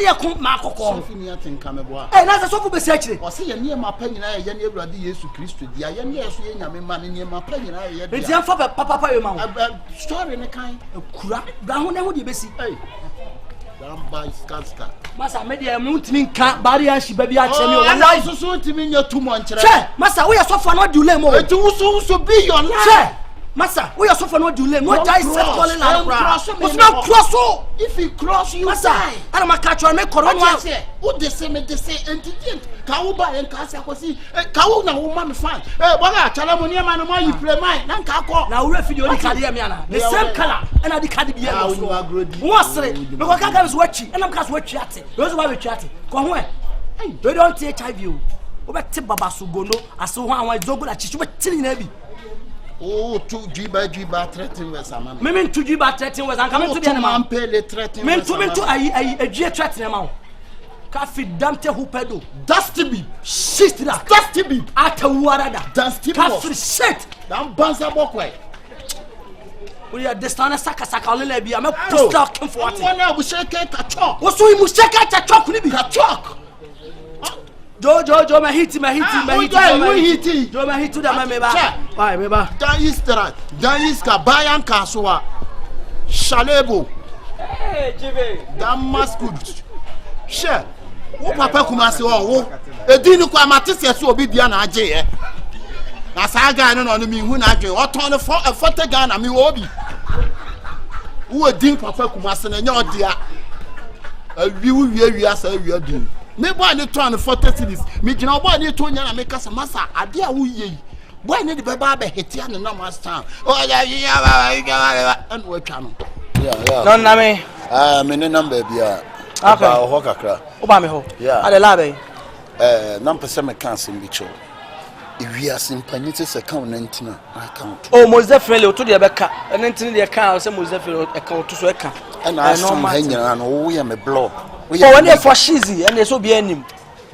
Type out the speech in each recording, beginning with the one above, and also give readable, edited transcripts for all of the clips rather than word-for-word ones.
ne yakon makoko fini atenka meboa na se sofo be se akire o se ye ne mapa nyina ye ne Awurade Yesu Kristo dia ye ne yeso ye nyame ma ne mapa nyina ye dia enti amfa papa ye ma wo story ne kan kura ba ho ne ho de besi Damba iskaska masa media mu ntimi nka bari ya shi baby a chemi o wallahi so ntimi nya tumo nkyere che masa wo ye sofo no di ule mo enti wo be your life che masa wo ye sofo no di ule mo die set calling na cross so if you cross you masa ana makacho me koro no wo de se enti ka wo ba en ka se akosi ka wo na wo ma me fan boga achala mo niema no mo yi play mine na nka akọ na wo video ni kade me ana the same color ana di kade bia no wo sere me ko kaka so wachi ana mka so wachi ate we so ba wachi ate ko ho we don't take HIV o be te baba so gono aso ho anwa zogo la chichu be tiri na bi oh to jiba threaten we sama me to jiba threaten we anka me to be na ma pele threaten me to ayi adue threaten ma Kafi damte hupedo. Dusty beep. Shit that. Dusty beep. Atawarada. Dusty beep. Kafi shit. Dam banza bokwe. We are destana saka olele bi am post out for what. One na we shake ka chok. Wo so mu shake ka chok ni bi. Ka chok. Jo ma hit. Jo ma hit da me ba. Bye me ba. Dan iska bayan kasuwa. Shalebo. Hey, Jibe. Dan maskud. She. Wo papa kuma se wo edini kwa matese so obi dia na age ye na saga no no mi hu na age o ton for 40 Ghana mi wo obi wo edin papa kuma se na nya odia awi wi asa awi adin me boy ni ton 40 cities mi gina boy ni to nya na me kasa masa ade a wo ye boy ni de beba be hetia na na master o ya and we twa no yeah no na me me ne number bia okay ho kakra oba me ho yeah ade labe number 7 cancel bi cho we are simpanyite se count 19 account oh mozefele oto de beka 19 de ka se mozefele account so eka na no hanyira no wo ye me blog oh when you for shizi and so be anim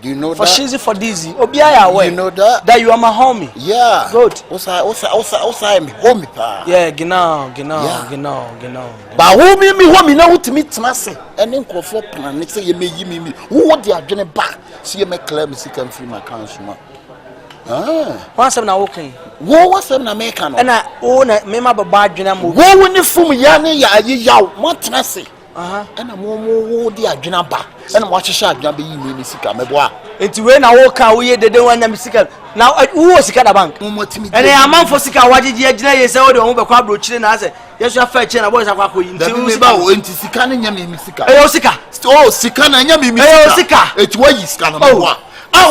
do you know for that shizi for dizzy obia ya we you know that you are my homie yeah good osa me homie pa yeah genau ba wo mi homie na wutimi tmase ene nkofo plan ne se ye meyi mi wo de adwene ba se ye me claim sika free my account ma one seven na okay wo seven na make no na o na me ma baba adwene mo wo ni fum ya ne ya ayiyaw mo tnase ena mo de adwena ba ena mo ahyehye adwena be yi mi sika meboa enti we na wo ka wo ye dede wanya mi sika na wo sika da bank mo timi ena amanfo sika wagege agina ye se wo de wo be kwa abrochire na se yesu afa che na boy sakwa ko yi nti wo ba wo enti sika ne nya mi sika o sika oh sika na nya mi sika o sika eti wo yi sika na meboa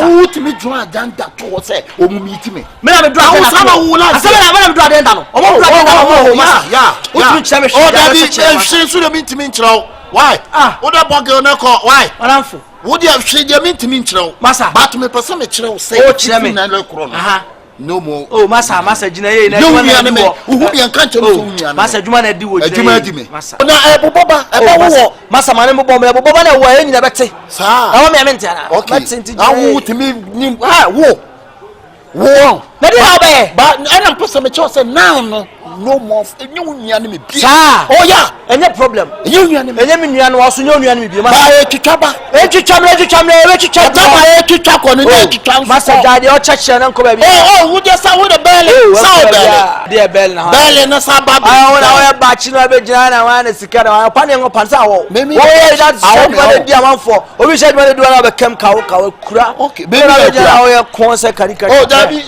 wo timi dwan agenda to wo se o mu mi timi me na me dwan agenda sama wo la asema na me dwan agenda no o mo dwan agenda no ya o timi chame o da bi so de mi timi nchirawo why o da bogel na ko why anamfo wo de hwe de mi timi nchirawo masa but me person me chirawo say o chire me na le kro no no more oh masa jina ye na juma na me uhu bi anka nche so hu masa juma na di wo juma di me masa na eboboba wo masa mane mo bom eboboba na wo enyi na bete sa na wo me mente ana okay awu timi ni wo na di how be ba ana person me cho say now no more enyu nua ne me bi oh yeah any problem enyu nua ne me enye me nua no waso nua ne me bi masa etwitwa ko no etwitwa masa jade o cheche na nko ba bi wo de sa wo de bele de bele na bele na sa ba wo ba chi no be gina na wa na sika na wa pa ne ngo pansa wo ye that so ba de amanfo obi shed ba de do na be kem ka wo kura okay be na be na wo ye konse karika oh dabi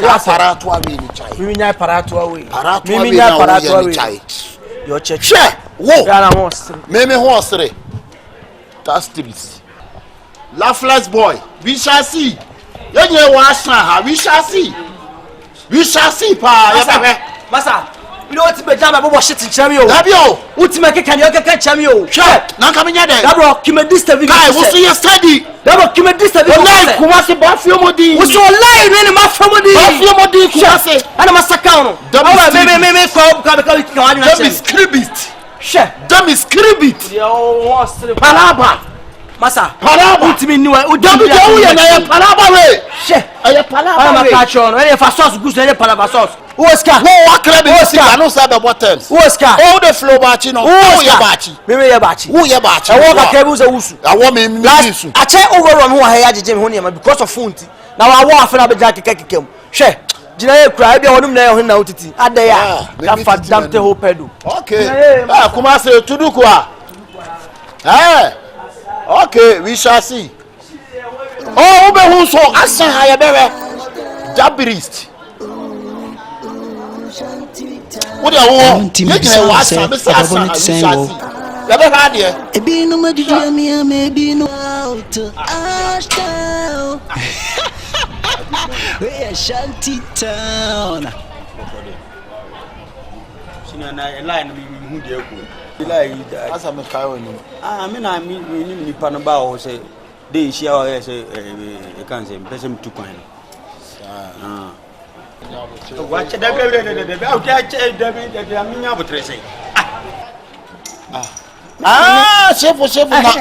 ya parato awe ni chai mimi nya parato awe mimi nya parato awe yo cheche wo ya na mo sire meme ho sire that's this laughless boy we shall see yenye wa san ha we shall see pa ya masa you know what be jam bobo shit nchami o dabi o utima keka ni okeka nchami o na ka menya de dabro kime disturb guy wo so ye study dabro kime disturb wallahi kuma se ba fi omodi wo so wallahi ni ma famodi ba fi omodi kuma se ana masaka no awa me ko ka wani na dem scribit she dem scribit yo was palaba Masa. Palaba. Ultimi niwe. Dabi de wo ye na ye palaba we. She. Aye palaba we. Ma ka cho no. Ene fa sauce gusto ene palaba sauce. Oscar. Wo akra be sika no say be bottles. Oscar. All the flow bachi no. Wo ye bachi. Me ye bachi. Wo ye bachi. E wo ka ke bu se wusu. Awo me su. A che overrun ho ha ya jeje me ho ne ma because of phone ti. Na wa wo afena be ja kekekekam. She. Jina ye kra be wonum na ye ho na otiti. Ade ya. Ka fa damte ho pedu. Okay. Ah, kuma se tuduku a. Okay, we shall see. Oh, ube hu so asan ha ye bere. Jabirist. What do you want? You can watch some asan. We shall see. You be had here. Ebi no majuju mi maybe no out. Ashtown. We are Shanty Town. Sinana line mi hu de ko. Line da. Asa me kai oni. Me na mi ni pa no ba o say dey share o say e kan say person tu kwan. Watch da be out da mi nya botre say. Shefu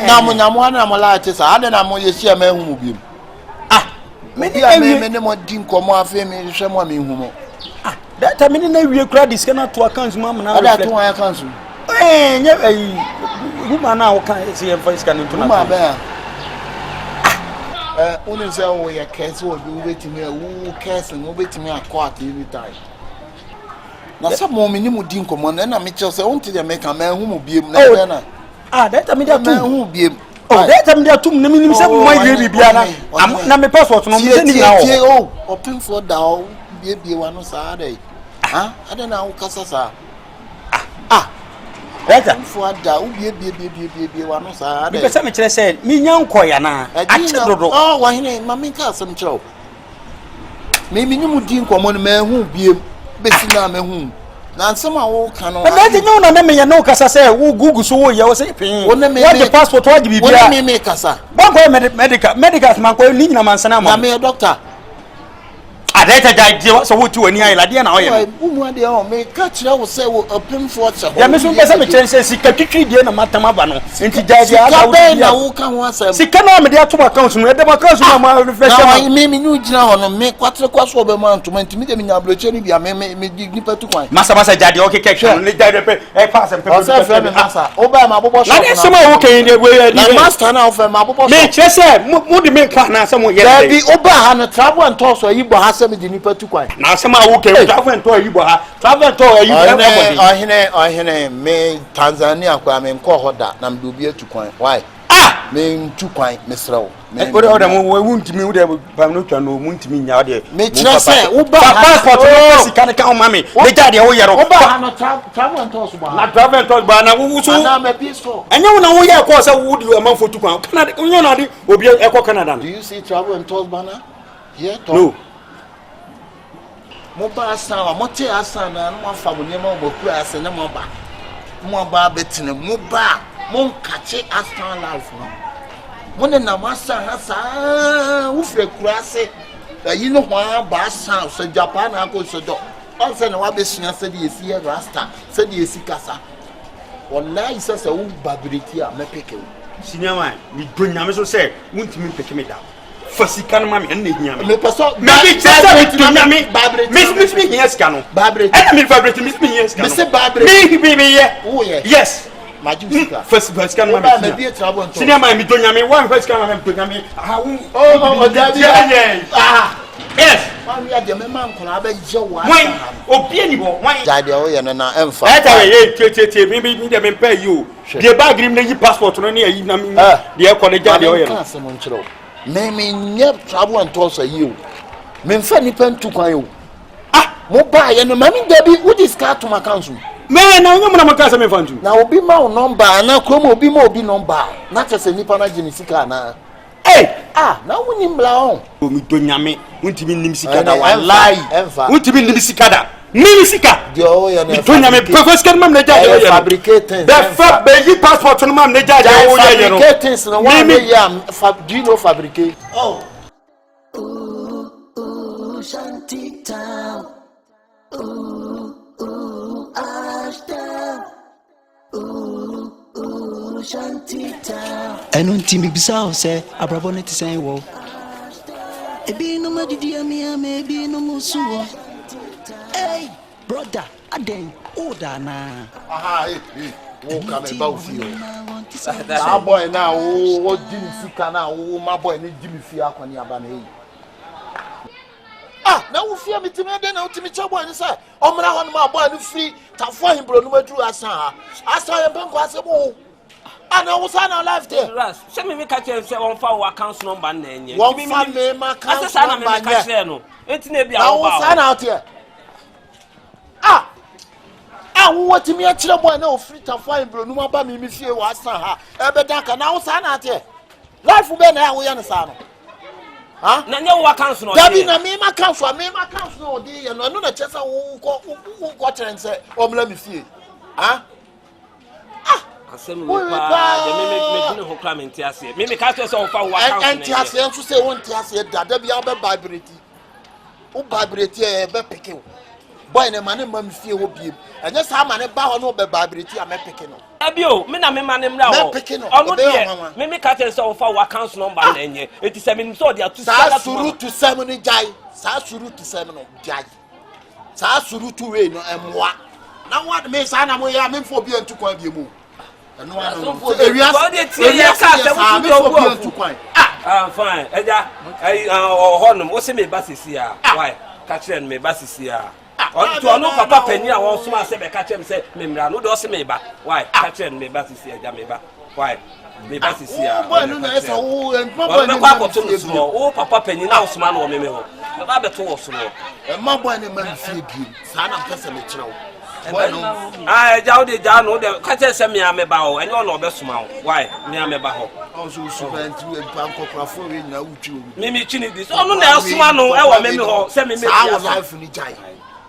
na mo na mo la te sa ade na mo yesi e ma hu mu biem. Me ne mo din komo afi me hwe mo me hu mo. That time ni na wie kura dis kana to account ma na. Ada to wan account. Nye woman na wo kan say e voice kan to na. Ma ba. Unu say wo ye kese wo bi betimi wo kese wo betimi akọ any time. Na sa mo me ni mo din komo na me che say wonte de me kan ma hu mo biem na na. That time dia to hu biem. That time dia tum na minim say mo ye bibia na me passport no me ni na wo. Open for da o bie wa no sa dey. Ada na wo kasa sa. Better. For da o bie wa no sa dey. Me pese me kire say me nya nkoya na ache dodo. Oh, wa hene ma me ka asem kire o. Me ni mu din komo no ma hu biem besi na ma hu. Na nsem a wo ka no. Na de nyu na me ya no kasa say wo gugu so wo ye wo say pin. What the passport wa gibi bia. Wo me kasa. Bon ko medical man ko ni nyina man sana ma. Na me doctor. Adeta jai so wo ti wani ayi la de na wo ye. Umu ade o me ka kire wo say wo open for che. Ya me so pese me kire say sika twitwi de na matama ba no. Enti jai jai ada wo na wo ka ho asem. Sika na me de ato account no e de account no ma refresh. Na me nyu gina ho no me kwatre kwaso obe ma ntoma enti me de me nya bloche ni bia me nipa tu kwan. Masa jade o keke no le jade pe e pass em pe. O say friend me masa. O ba ma bobo shop. Na de sema wo kan de we na master na o fe ma bobo shop. Me kire say mo de me kwa na asem ye. There be o ba ha no travel and toss so yi bo ha asem de nipa tu kwan. Na asem a wo kan travel and tour yi bo ha. Travel and tour yi bo. Ohene me Tanzania kwa me nko hoda na mdobi atu kwan. Why? Me ntu kwan mesrew. Oda mo wuntimi wo de ba no twa no wuntimi nya wo de. Me kire say wo ba passport no sika ne kan ma me. Le jade wo yero. Wo ba ha no travel and toss ba. Na travel and tour ba na wo so. Na me peaceful. Anya wo na wo ye ko say wo di amanfo tu kwan. Canada onyo na di obi e ko Canada. Do you see travel and toss ba na? Here talk. No. Mo ba asan mo te asan na mo fa bo nema mo ku asan na mo ba betine mo ba mo nkache Ashtown life no mo ne na asan ha sa wo fre kurase yi no ho ba asan so Japan na ko so do on se na wa be sua se de esi rasta se de esi kasa wallahi se wo babiriti a me peke wo Sinyaman mi do nyame so se wuntimi peke me da fasika no mame enne hia me. Me person me bi chese me to nyame me hia sika no. Babre. E me fabricate me hia sika no. Me se babre. Me ye. Oh yeah. Yes. Maju sika. Fasika no mame. Me bi travel to. Sinyaman mi do nyame one fasika no mame to nyame. Oh daddy. Yes. Man ya de me man kola ba je wa. Wan obi ani bo wan. Daddy o ye no na emfa. E ta we tie me de me pay you. De bag rim na yi passport no na yi na me. De e college de o ye no. Me nyep travel and toss a you. Me mfa nipa ntu kwan yo. Mo ba ye no mami dabi wo discard to my council. Me na onye mo na maka se me fantu. Na obi ma o number na krom obi ma obi number. Na chese nipa na gini sika na. Na woni mbla on. O mi do nyame, wuntimi nim sika da wallahi. Wuntimi nim sika da. Minisika. Yo ya na. Bitonya me professional mam na jaje yo. Fabricating. The fab be passport no mam na jaje yo ye no. Fabricating no one me ya do you know fabricate? Oh. Shanty Town. Ashtown. And on Timmy Bissau say, a brabonnet to say, well, a be no dear me, maybe no more so. Hey, brother, a day, order now. Aha, walk about you. That boy now, what Jimmy Fika now, my boy, need Jimmy Fiak on your banner. Ah, now we fear me to me, then out to me, trouble and say, oh, my boy, free to find him, bro, no matter I saw him, possible. I know what's on our life there. Send me catch and say, one for account number, and one family, my cousin, no. It's maybe I out here. Ah, what to me a trouble, no free to find, bro, no matter me, Monsieur was her, ever dark, and now son out here. Life will be now, we understand. Huh? No account, David, I mean, my counsel, no, dear, and another chest who got and say, oh, let me see. Huh? Maybe catch us all for and to say one tiasi that there be other vibrate. Oh, vibrate here, be picking. Boy, and a man, mum feel will be, and just how many bow no be vibrate, I'm picking up. Abio, me na me man now. Picking up. Maybe catch us all for account number, and it is 7 so they are to Suru to 7 jai, Suru to 7 jai, Suru to rain and what. Now what makes Anna for being to call you. And one fine. Honum, what's me basis here? Why? Catch me basis here. To no papa penny, I want to say, catch him say, Mimra, no does me back. Why? Catch me basis here, Jamaica. Why? Me basis here. Oh, papa penny now, man or Mimo. The rabbit was small. And my boy, and man, feed you. Son of Pessimistro. I doubt it down, the catches me, I'm about, and you're not best smile. Why? Me, I'm about. Also, so went to a bank of in now, too. Mimi Chini, this. Oh, no, Smano, I will send me our life in the giant.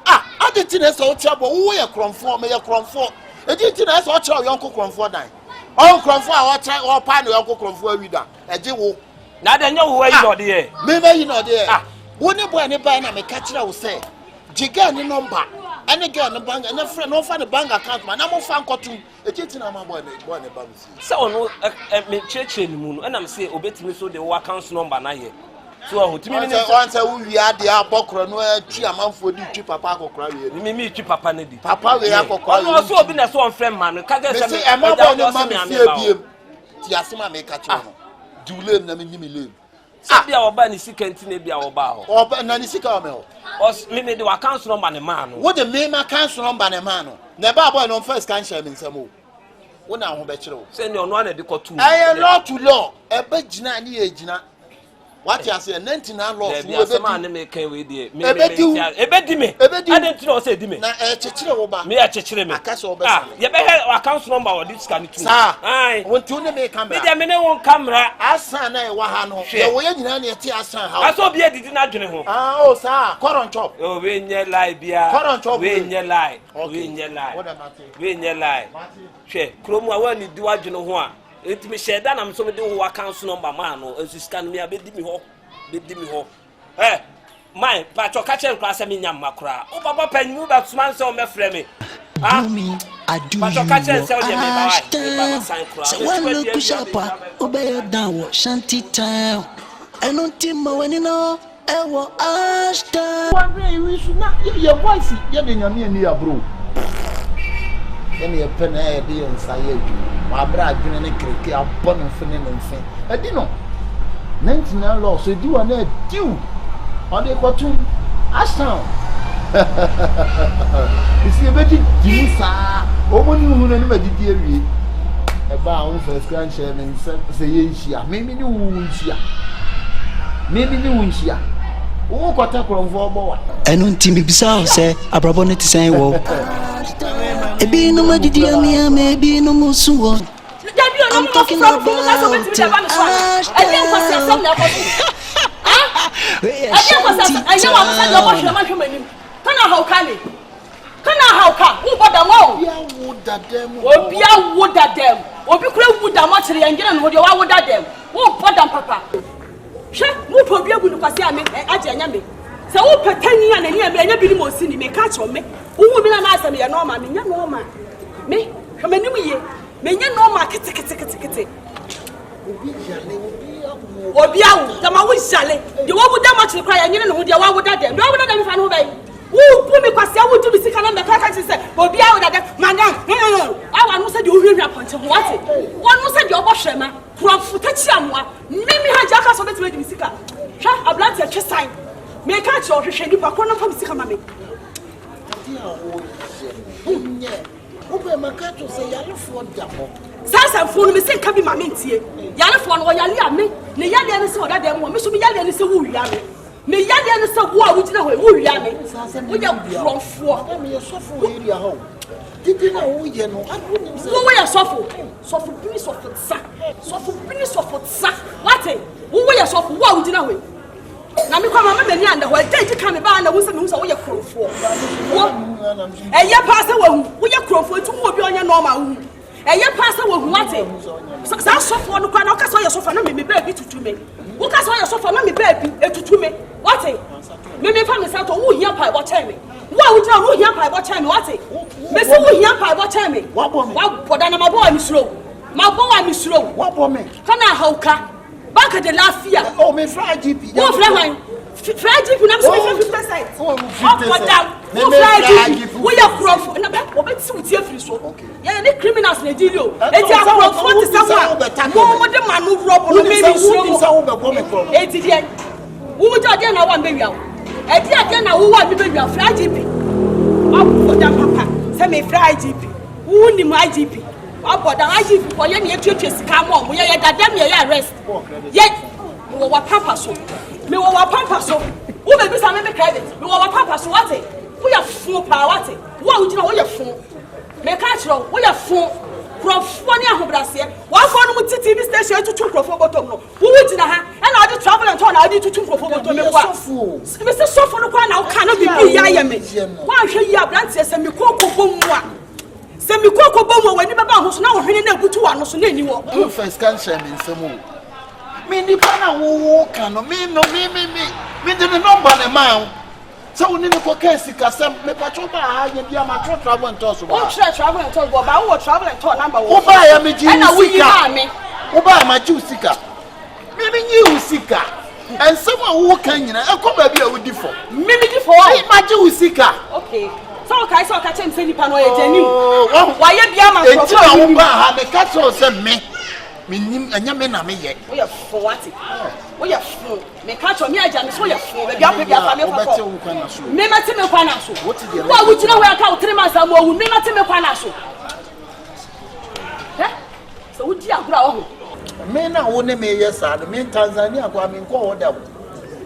Ah, I didn't know trouble. We are crumford, may a crumford. I didn't know what your uncle crumford die. Oh, crumford, or try or pan your uncle crumford with that. A Jew. Now they know where you are there. Maybe you know there. Wouldn't buy any bank and a catcher will say, Jigan number. And again, the bank and a friend, no find a bank account, man. I'm a fan cotton. A kitchen, I'm a boy, so, no, me church in the moon, and I'm saying, obey me so the work council number. So, to me, once we are the Abokra, no, Chiaman for the cheap papa or cry. Me, cheap papa, Neddy. Papa, we have also been a sworn friend, man. Can't say, I'm not going to mammy, Tiasima make a child. Do learn them in me. Sabi our bani sick and maybe our bow. Or Nanny Sicamel. Or maybe the account number and a man. What the name account number and a man? Never boy on first can share in some more. One hour bachelor. Send your one at the court. I am law to law. A bedgina and agina. What you say, 99 law. There's a man make with you. A bedime. I didn't know, said me. A chichiro, me a chichiro, a castle. You better account number or this can too. I want to make camera. I mean, won't camera. As son, I want to know. I saw be a did not know. Oh, sir, current chop. Oh, win your lie, beer. Current chop, win your lie. Win your lie. Win your lie. Che, Chroma, when you do, I don't know what. It me share that I'm somebody who account number man or as you scan me a bit me ho. Eh, my, but your catcher class I mean Yamakra. Oh, Papa Penny, move that man so me frame. Ah, me, I do. But your catcher sell you me. So when look sharper, obey down, shanty town. And on Timber when you know, I will Ashtown. One day we should not give your voice, getting a near bro. Any a pen idea and say, my brother, and a cricket, a bonnet and fin and fin. I didn't know. 99 law, so do a net due on the bottom. Ashtown. You see a better jeans, woman who never did dear. A bound first grandchairman say, maybe new wounds here. Maybe new wounds here. Oh, got up from 4 more. And on Timmy Bissau say, a brabonnet to say, well, a be no more dear me, maybe no more soon. I'm talking about menye no market kete obi awu tama wo jale de wo buda ma chekwa ya nyine no ho de wa woda dem do woda dem fa no bai wo pu mi kwase wo tu bi sika na me ka se obi awu da madam awa no se de ohwehwa ponche ho wate won no se de obohwema profo tachi amwa mimi ha ja ka so betime de sika hwa ablant ya chesan me ka che ohwehwe ni pa ko no fa sika ma me Obe makato se yalefo damo. Sasa fo no me se ka bi ma mentie. Yalefo no yale ame. Ne yale ne se oda dem mo. Me so me yale ne se wo wia me. Me yale ne se wo a wo gina ho wo wia me. Wo ya krofo. Me sofo area ho. Didi na wo ye no. Adunim se. Wo ya sofo. Sofo bini sofo tsa. Sofo bini sofo tsa. Wate. Wo ya sofo wo a wo gina ho. Na me kwa mama me ni anda ho. Dey ji ka me ba na wo se me wo ye krofo. Wo eye pass wo ye krofo tu wo bi onye normal wo. Eye pass wo hu wate. Sa sofo no kwa na o ka so ye sofo na me ba bi tutu me. Wo ka so ye sofo na me ba bi etutu me. Wate. Me fa me sa to wo hia pa wo chen me. Wo jina wo hia pa wo chen me wate. Me se wo hia pa wo chen me. Wa boda na mabo wa misro. Mabo wa misro. Wa bo me. Kana hauka. Banka de lafia. Oh me fra GP. Wo fra han. Fra GP na so 50%. Oh 50%. Wo fra GP. Wo ya krofo na be wo be ti wuti afiri so. Ya ne criminals na deal o. Eti akrofo ti sawa. Mo de manu robo no me misro. Wo sa wo be bo me ko. Eti de. Wo jo de na wa be wia o. Eti ade na wo wa be wia fra GP. Aboda papa. Se me fra GP. Wo ni mu IGP. Aboda IGP ko ye ne etuetue sika mo ye dadam ye arrest. Ye wo wa papa so. Me wo wa papa so. Wo be bisa me credit. Me wo wa papa so wate. Wo ya fun pa wate. Wo ujina wo ya fun. Me ka chiro wo ya fun. Profo ni ahobrase. Wa fo no mu TV station tutu profo bottom no. Wo ujina ha. E na odi travel and tour na odi tutu profo bottom me kwa. Me se sofo no kwa na wo ka no bibi ya ye me. Wa hwe yi abrante se me kokko bomu a. Se me kokko bomu wani baba ho so na wo hwene na gutu wa no so na ni wo. First can share me nsemu. Me ni pana wo ka no me no me de number na ma. So we need to case kasem me patrol ba ha ye bia ma travel and tour so ba. Wo travel and tour go ba wo travel and tour number wo. Wo ba ya me ji sika. Wo ba ma ji sika. Me nyi sika. And someone who can nyina e ko ba bia wo di for. Me di for. E ma ji sika. Okay. So kai so ka chem se nipa no ye jeni. Wa ye bia ma profile. E ti wo ba ha me ka so se me nim anya me na me ye. Wo ye for what? Wo ye for. Me ka cho me aja me so ye for. Be bia pe bia fa me for. Me ma ti me kwa na so. Wa wo jina wo aka o 3 months am wo me ma ti me kwa na so. So wo di agura wo. Me na wo ne me ye sa no me Tanzania kwa me nko wo da.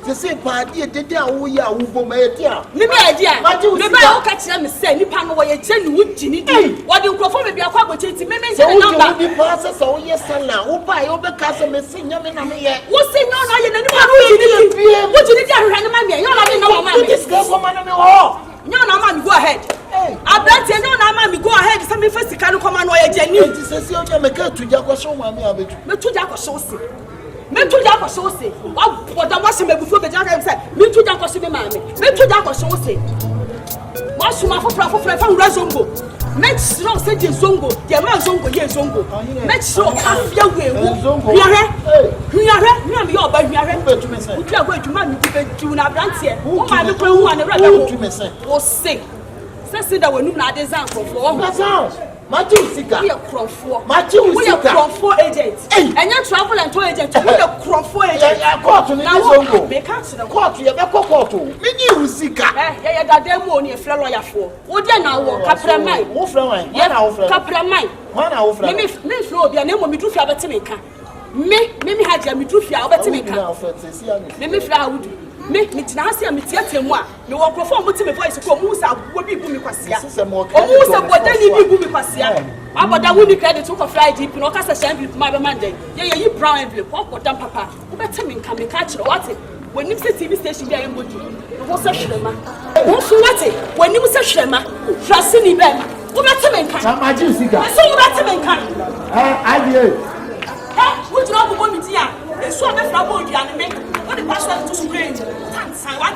Se se pa die dede a wo ya wo bom e ti a. Me be dia. Me ba wo ka kire me se nipa no wo ye jeni wo jini di. Wo di nkrofo me bia kwa agboche ti me nje the number. Wo di pass se wo ye sala wo ba ye wo be ka se me se nya me na me ye. Wo se nya na ye na ni ma wo jini di. Wo jini di ahwehwe ni ma me. Nya na me na wo ma me. This guy come na me ho. Nya na ma me go ahead. Abranti nya na ma me go ahead se me face ka no come na ye jeni. Ti se se o nya me ka tuja kwa so ma me abetu. Me tuja kwa so se. Me tuja kwa so se. Wa boda wa se me bufu be jaka se. Me tuja kwa so me ma me. Me tuja kwa so se. Wa suma fofra fa wura zongo. Me chiro se je zongo. Ye ma zongo ye zongo. Me chiro afia wewu. Hwiare na me yo ba hwiare. Utu agwa adwuma me ti be ju na abranti e. Wo ma me kwa hu ane rebe ho. O se. Se da wonu na ade zan krofo wo. Maji usika. We are crofo. Maji usika. We are crofo agent. Enya travel and tour agent. We are crofo agent. Ya court ni zongo. Me can't see the court. Ya be court. Me ni usika. Ya dada mu oni e frɛ lawyer for. Wo dey na wo kapramai. Wo frɛ wan? Wa na wo frɛ. Kapramai. Wa na wo frɛ. Me frɛ obi na mo me dru fia beti me ka. Me haja me dru fia obeti me ka. Me frɛ awudu. Me tina hase a me tiatia mu a me wo krofo mo ti me voice ko mu sa wo bi bu me kwasia o mu sa boda ni bi bu me kwasia aboda woni credit ko Friday pi no ka sa shan bi ma be mande ye brown envelope ko ko dam papa wo beti me nka kire wate woni se TV station bi a yembodu wo sa hwema wo fu wate woni se hwema frase ni ben wo beti me nka ma ji sika so wo beti me nka adie wo jira bo mi ti a eso be fra bo oduane me what the password to screen san what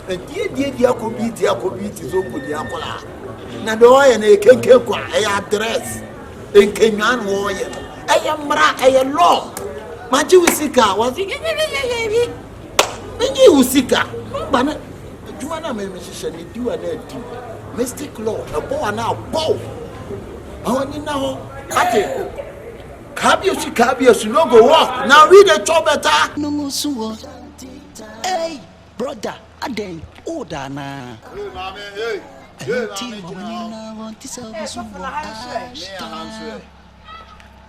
die akobiti zo ko dia kola na do ye na kenke kwa e address enkenyan wo ye e ya mra e ya law maji usika wazi ngi usika bana juma na me shisha ni diwa na di mystic law e bo na bo awani na ho ate Kabiosi no go walk. Now we the chop better. No more suwo. Hey, brother, aden order na. Hey, mama, hey. Hey, mama, this is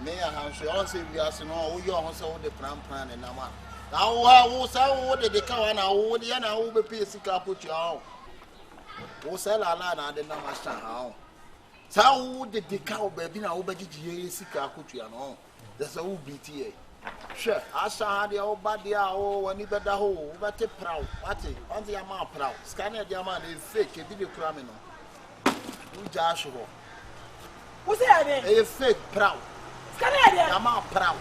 Me a handshake. I say we are saying, oh, you are also the plan and nama. Now, who say the car now? Who the ana who be pay sika put you out? Who sell a lot and the nama stand how? Sao de decao baby na obaji sika akutu ya no. That's a who BTA. Sure, asa had the old body o when you better ho, but a proud. What it? On the amount proud. Scanner the amount is fake, a video criminal. Who Joshua? What's that? A fake proud. Scanner the amount proud.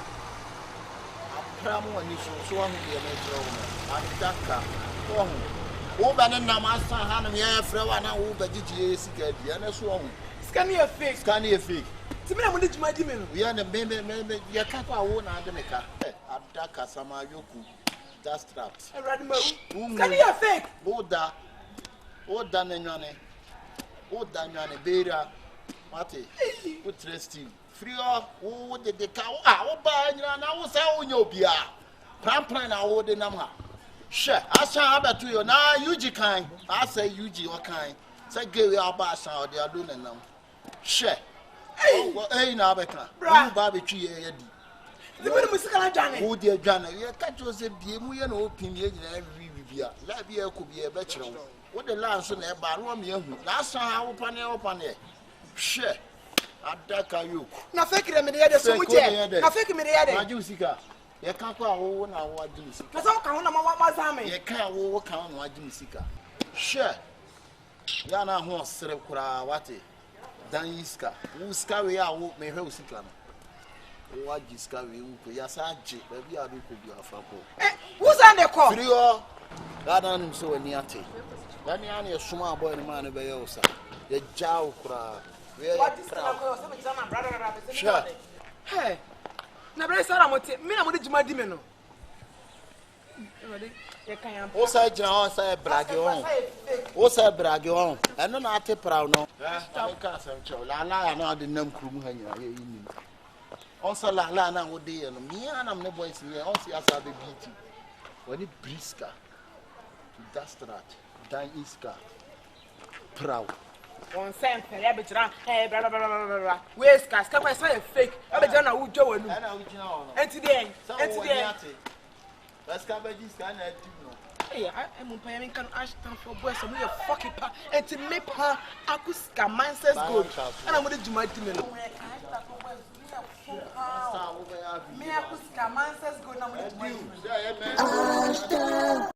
A proud when you so on the metro. And that car. Oh, banana master hand me a friend and I will be sika, and a song. Scan your fake. Scan your fake. To me, I'm going to my demon. We are the baby, you can't go on and make a Adaka Sama Yoku. That's trapped. Scan your fake. Oda Dananyane. Oda Nane Bera. Mate. Good trust you. Free off. Oh, the cow. Oh, by now, was our Yobia. Prampan, I would the number. Sure, I shall have to you now. Uji kind. I say Uji or kind. Say, give you our bass out. They are doing them. Sure. Hey, now, Becca. Barbecue. The musical Johnny. Oh, dear Johnny, you catch yourself, dear, we are no opinion in every review. Labia could be a bachelor. What the last one about Romeo? Last time I open it. Sure. At that you. Now, fake me the other so much. Now, fake me the other. I do cigar. You can't go on our juice. That's all count on my family. You can't walk on my juice. Sure. Yana horse, Sir Kura, what it? Daniska, who scurry out may house it. What you scurry, yes, I chip, maybe I do could be a fapo. Who's on the call? Rio, that on so near tea. Then you are a small boy, man of Bayosa. The jow crowd. What is the brother? Sure. Hey, never said I'm going to my demon. What's I John say brag on? What's I brag on? I don't know to proud no. I can't say, I know the name crew. Also, Lana would dear me and I'm no boys here. Also, as I be beating. When it brisker, that's that. Dan Iska. Proud. On Sam, hey, blah, blah, blah, blah, blah. Where's Cass? Come I say fake. I'm done. I would go and today. Let's come back this kind of hey, I'm paying can Ashtown for boys and we are fucking pa and to make her Akuska mindset good. And I'm going to do my team. Me Akuska mindset good. I'm going to do